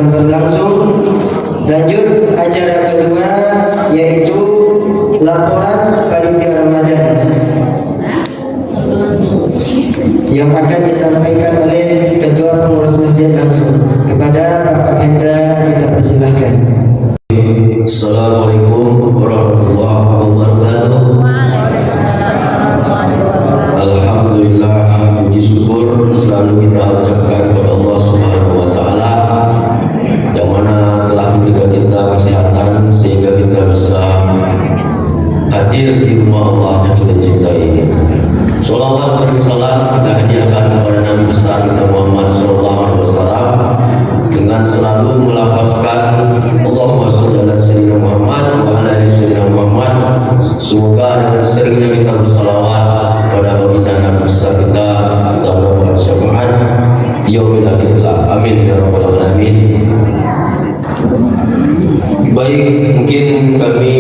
sedang berlangsung. Lanjut acara kedua yaitu laporan panitia Ramadan yang akan disampaikan oleh Ketua Pengurus Masjid langsung. Kepada Bapak Hendra kita persilahkan. Assalamualaikum warahmatullahi wabarakatuh. Alhamdulillah, puji syukur selalu kita ucapkan kepada Allah Subhanahu wa taala yang mana telah memberikan kita kesehatan sehingga kita bisa hadir di rumah Allah yang kita cintai ini. Sholawat dan salam kita hadiahkan kepada Nabi besar kita Muhammad sallallahu alaihi wasallam dengan selalu melafazkan Allahumma sholli ala sayyidina Muhammad wa ala ali sayyidina Muhammad. Semoga dengan seringnya kita bersalawat pada baginda Nabi besar kita mendapat syafaat yaumil akhir. Amin ya rabbal alamin. Baik, mungkin kami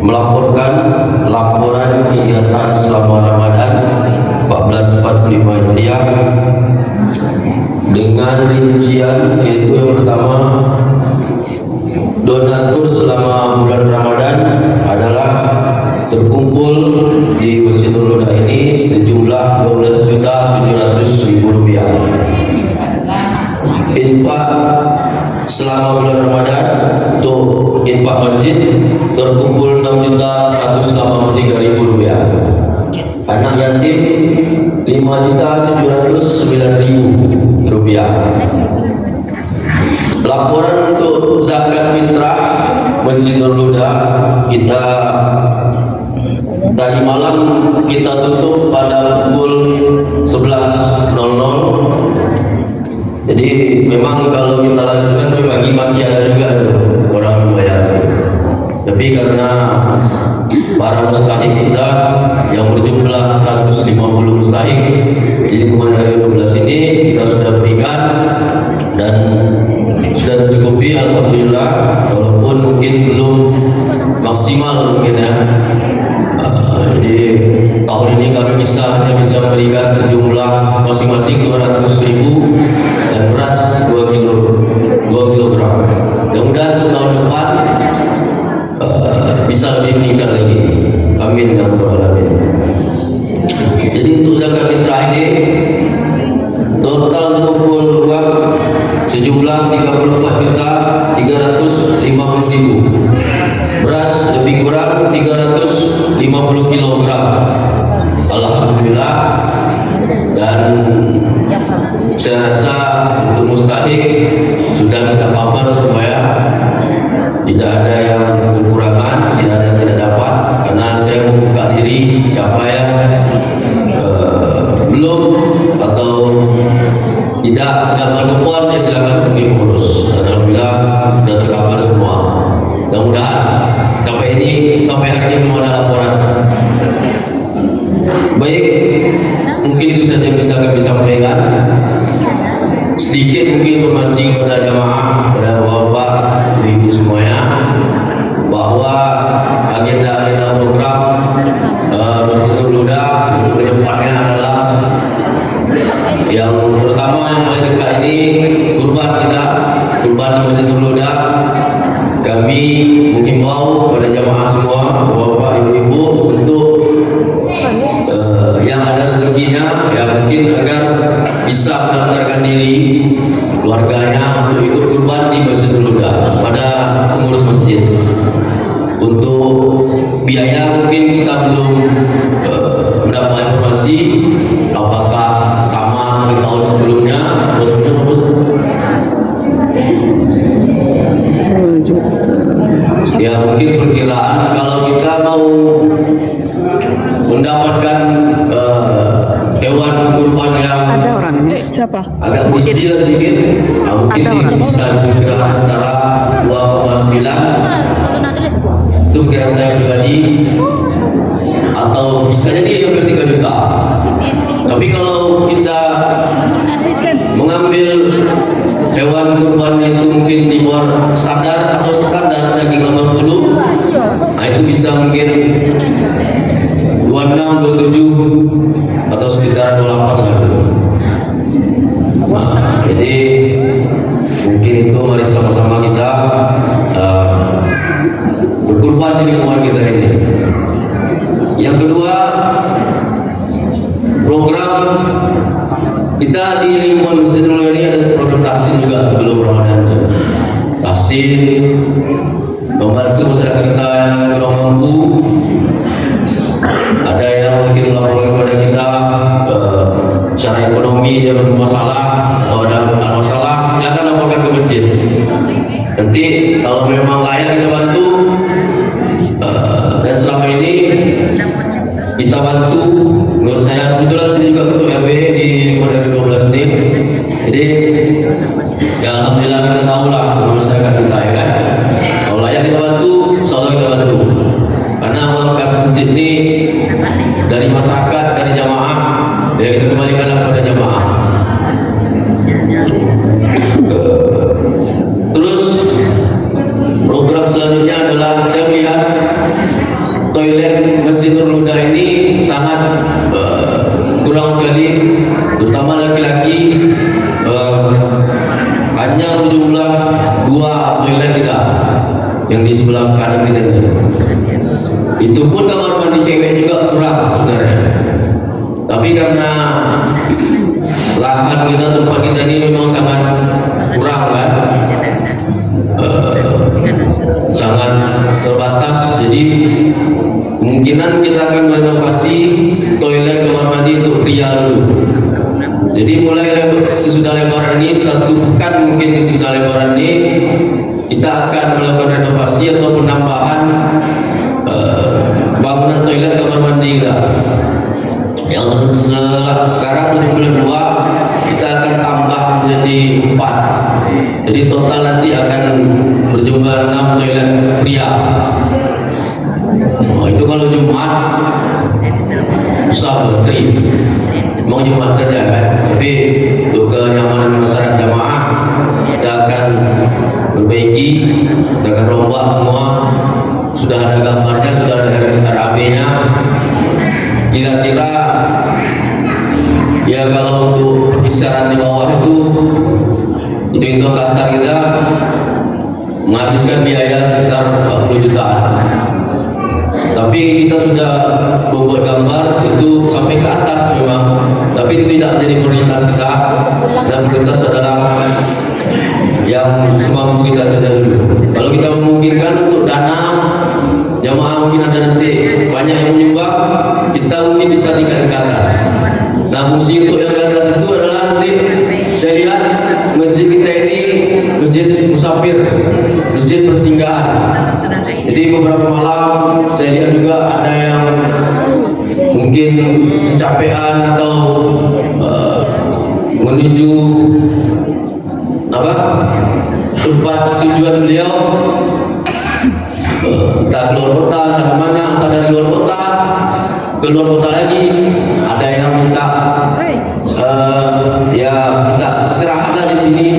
melaporkan laporan kegiatan selama Ramadan 1445 Hijriah dengan rincian, yaitu yang pertama, donatur selama bulan Ramadan adalah terkumpul di Masjidul Huda ini sejumlah 12.700.000 rupiah. Infak selama bulan Ramadan untuk infak masjid terkumpul 6.183.000 rupiah. Anak yatim 5.709.000 rupiah. Laporan untuk zakat fitrah Masjidul Huda kita tadi malam kita tutup pada pukul 11.00. Jadi memang kalau kita lanjutkan sampai pagi masih ada juga orang membayar. Tapi karena para mustahik kita yang berjumlah 150 mustahik, jadi kemarin hari 12 ini kita sudah berikan dan sudah tercukupi alhamdulillah, walaupun mungkin belum maksimal mungkin ya. Jadi tahun ini kami hanya bisa memberikan sejumlah masing-masing 200.000 dan beras 2 kilogram. Mudah-mudahan untuk tahun depan bisa lebih meningkat lagi. Amin ya rabbal alamin. Jadi untuk zakat fitrah ini total terkumpul uang sejumlah 34.350.000. Beras lebih kurang 350 kg. Alhamdulillah. Dan saya rasa untuk mustahik sudah kita cover supaya tidak ada yang kekurangan, tidak ada yang tidak dapat. Karena saya membuka diri siapa yang belum atau tidak dapat kupon, ya silakan pergi mengurus. Alhamdulillah sudah tercover semua. Mudah-mudahan sampai hari ini belum ada laporan. Baik, mungkin itu saja yang bisa kami sampaikan. Sedikit mungkin informasi kepada jamaah, kepada bapak, ibu semuanya, bahwa agenda program Masjidul Huda untuk kedepannya adalah yang pertama, yang paling dekat ini kurban di Masjidul Huda. Kami menghimbau kepada jamaah semua, bapak, ibu-ibu, untuk yang ada rezekinya ya mungkin agar bisa mendaftarkan diri keluarganya untuk ikut kurban di Masjidul Huda pada pengurus masjid. Untuk biaya mungkin kita belum mendapat informasi apakah sama seperti tahun sebelumnya. Ya mungkin perkiraan kalau kita mau mendapatkan hewan kurban yang agak berisi sedikit, mungkin bisa diperkirakan antara 2,9, itu perkiraan saya pribadi, atau bisa jadi hampir 3 juta. Tapi kalau kita mengambil hewan kurban itu mungkin di bawah standar atau standar daging 80, nah itu bisa mungkin 26, 27 atau sekitar 28 gitu. Nah, Kita di lingkungan Masjid Nurul Huda ini ada program tahsin juga sebelum Ramadan. Tahsin membantu masyarakat kita yang kurang mampu. Ada yang mungkin melaporkan kepada kita secara ekonomi dia bermasalah atau ada masalah, silakan laporkan ke masjid. Nanti kalau memang layak kita bantu, dan selama ini kita bantu. Menurut saya kebetulan saya juga ketua RW di RW 12 ini, jadi ya alhamdulillah kita tahu lah masyarakat kita, ya kan. Kalau layak kita bantu, insyaallah kita bantu. Karena uang kas masjid ini dari masyarakat, dari jamaah, ya kita kembalikanlah kepada jamaah. Terus program selanjutnya adalah saya melihat toilet Masjid Nurul Huda ini sangat kurang sekali, terutama laki-laki. Hanya berjumlah 2 toilet kita yang di sebelah kanan kita ini. Itu pun kamar mandi cewek juga kurang sebenarnya. Tapi karena lahan kita, tempat kita ini memang sangat kurang kan, sangat terbatas. Jadi kemungkinan kita akan merenovasi toilet kamar mandi untuk pria dulu. Jadi mulai sesudah lebaran ini, 1 pekan mungkin sesudah lebaran ini, kita akan melakukan renovasi atau penambahan bangunan toilet kamar mandi kita. Yang sekarang berjumlah 2, kita akan tambah menjadi 4. Jadi total nanti akan berjumlah 6 toilet pria. Itu kalau Jumat susah berteri, mau Jumat saja kan. Tapi untuk kenyamanan masyarakat jamaah, kita akan perbaiki, kita akan rombak semua. Sudah ada gambarnya, sudah ada RAB-nya. Kira-kira ya kalau untuk perkisaran di bawah itu hitung kasar kita menghabiskan biaya sekitar 40 jutaan. Tapi kita sudah membuat gambar itu sampai ke atas memang, tapi itu tidak jadi prioritas kita. Dan prioritas adalah yang semampu kita saja dulu. Kalau kita memungkinkan untuk dana jamaah, mungkin ada nanti banyak yang menyumbang, kita mungkin bisa tingkat ke atas. Nah, fungsi untuk yang ke atas itu adalah nanti saya lihat masjid kita ini masjid musafir, masjid persinggahan. Jadi beberapa malam saya lihat juga ada yang mungkin kecapean atau menuju tempat tujuan beliau, entah keluar kota, entah kemana, entah dari luar kota ke luar kota lagi. Ada yang minta minta istirahatlah di sini,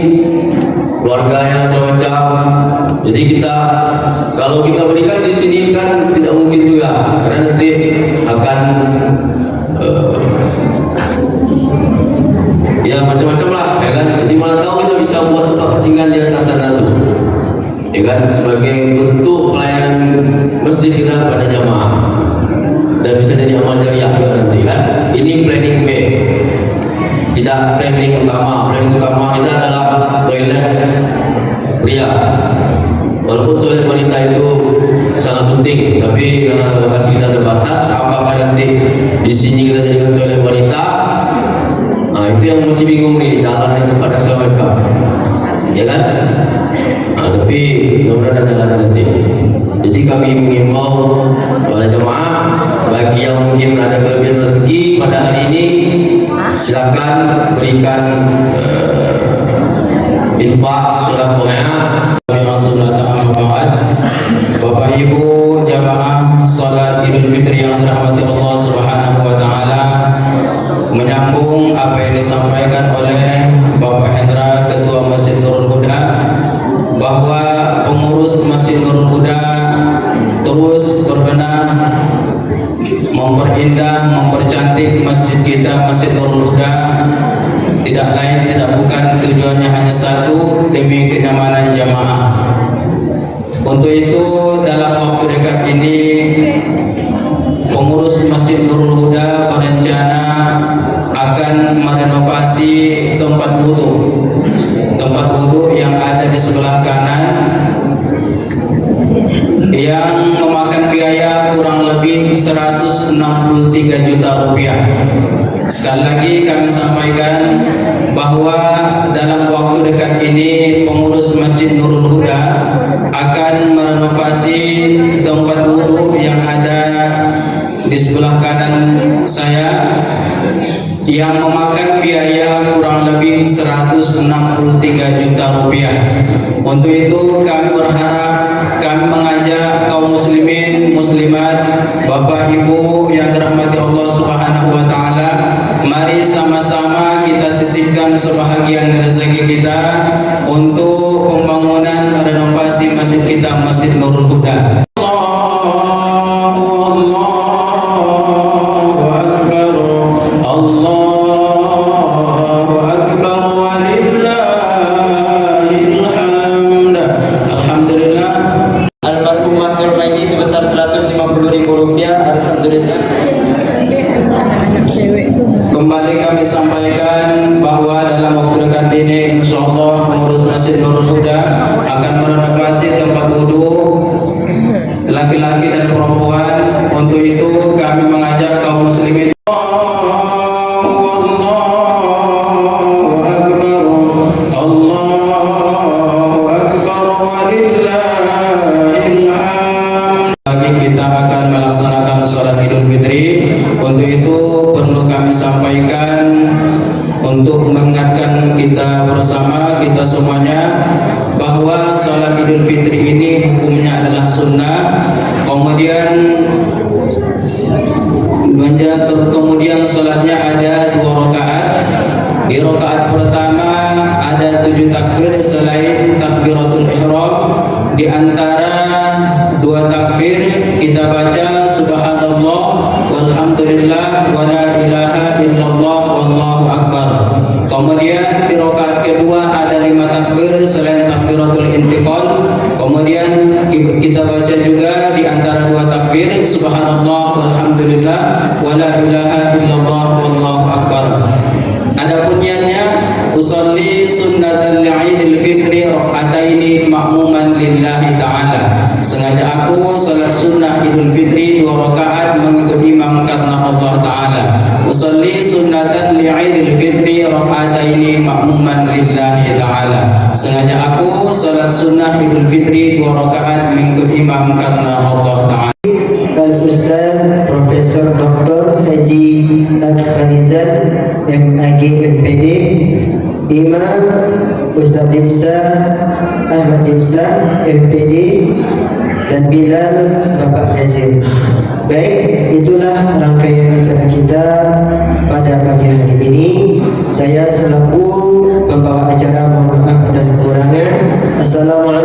keluarganya semacam. Jadi kita kalau kita berikan di sini kan tidak mungkin juga, karena nanti akan ya macam-macam lah, ya kan. Jadi mana tahu kita bisa buat tempat persinggahan di atas sana tuh, ya kan, sebagai bentuk pelayanan masjid kita kepada jamaah, dan bisa jadi amal jariah juga nanti kan. Ini planning B, tidak planning utama. Planning utama kita adalah toilet pria. Walaupun toilet wanita itu sangat penting, tapi karena lokasi kita terbatas, apakah nanti di sini kita jadikan toilet wanita? Nah, itu yang masih bingung nih, jalan yang tempat dan segala macam, ya kan? Nah, tapi mudah-mudahan ada jalan nanti. Jadi kami mengimbau kepada jemaah, bagi yang mungkin ada kelebihan rezeki pada hari ini, silakan berikan infak sedekahnya. Bapak Ibu jamaah salat Idul Fitri yang dirahmati Allah Subhanahu wa taala, menyambung apa yang disampaikan oleh Bapak Hendra, Ketua Masjid Nurul Huda, bahwa pengurus Masjid Nurul Huda terus berbenah, memperindah, mempercantik masjid kita, Masjid Nurul Huda. Tidak lain, tidak bukan, tujuannya hanya satu, demi kenyamanan jamaah. Untuk itu dalam waktu dekat ini pengurus Masjid Nurul Huda berencana akan merenovasi tempat wudhu yang ada di sebelah kanan yang memakan biaya kurang lebih 163 juta rupiah. Sekali lagi kami sampaikan bahwa dalam waktu dekat ini pengurus Masjid Nurul Huda akan merenovasi tempat wudhu yang ada di sebelah kanan saya yang memakan biaya kurang lebih 163 juta rupiah. Untuk itu kami berharap, kami mengajak kaum muslimin, muslimat, bapak ibu yang dirahmati Allah Subhanahu wa taala, mari sama-sama kita sisihkan sebahagian rezeki kita untuk pembangunan renovasi masjid kita, Masjid Nurul Huda. Kembali kami sampaikan bahwa dalam waktu dekat ini insyaallah pengurus Masjid Nurul Huda akan merenovasi tempat wudhu laki-laki dan perempuan. Untuk itu kami mengajak kaum muslimin kita akan melaksanakan sholat Idul Fitri. Untuk itu perlu kami sampaikan untuk mengingatkan kita bersama, kita semuanya, bahwa sholat Idul Fitri ini hukumnya adalah sunnah. Kemudian sholatnya ada 2 rakaat. Di rakaat pertama ada 7 takbir selain takbiratul ihram. Di antara 2 takbir kita baca subhanallah walhamdulillah wa la ilaha illallah wallahu akbar. Kemudian di rakaat kedua ada 5 takbir selain takbiratul intiqal. Kemudian kita baca juga di antara 2 takbir subhanallah walhamdulillah wa la ilaha illallah wallahu akbar. Adapun niatnya, usolli sunnatan li'idil fitri rak'ataini ma'muman lillahi ta'ala. Sengaja aku salat sunnah Idul Fitri 2 rakaat mengikut imam karena Allah Ta'ala. Usolli sunnatan li'idil fitri rak'ataini ma'muman lillahi ta'ala. Sengaja aku salat sunnah Idul Fitri 2 rakaat mengikut imam karena Allah Ta'ala. Al-Ustaz Profesor Dr. Haji Akbarizal MAG MPD, Imam Ustaz Dimsah Ahmad Dimsah MPD, dan Bilal Bapak Hasil. Baik, itulah rangkaian acara kita pada pagi hari ini. Saya selaku pembawa acara mohon maaf atas kekurangan. Assalamualaikum